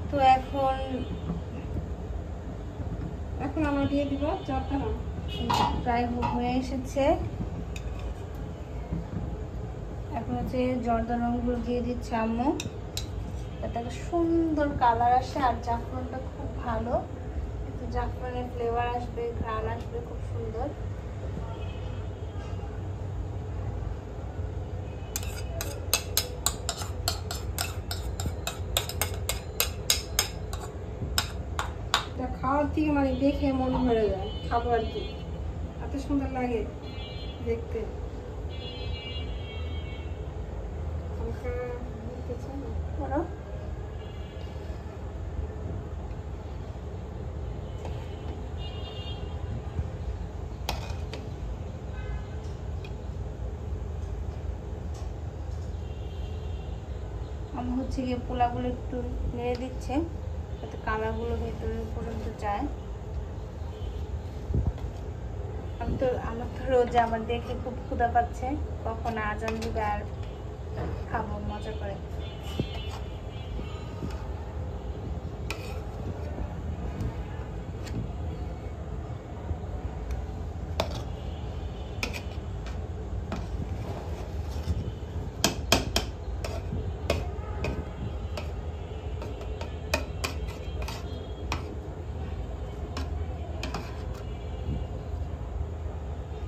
তো এখন আমরা দিয়ে দিব চারটা। প্রায় হয়ে এসেছে। এখন হচ্ছে জর্দা রঙগুলো দিয়ে দিচ্ছে আম্মু, যাতে একটা সুন্দর কালার আসে। আর জাফরানটা খুব ভালো, একটু জাফরানের ফ্লেভার আসবে, ঘ্রাণ আসবে খুব সুন্দর। খাওয়ার থেকে মানে দেখে মন ভরে যায়, খাবো আর কি, এত সুন্দর লাগে দেখতে। বলো আমি হচ্ছে গিয়ে পোলাগুলো একটু নেড়ে দিচ্ছে যাতে কালারগুলো ভেতরে পর্যন্ত যায়। আমার তো রোজ আমার দেখে খুব ক্ষুধা পাচ্ছে, কখন আজান দিবে আর খাবো মজা করে।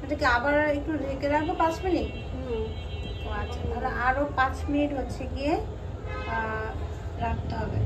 এটাকে আবার একটু রেখে রাখবো 5 মিনিট। ও আচ্ছা, তাহলে আরো 5 মিনিট হচ্ছে গিয়ে রাখতে হবে।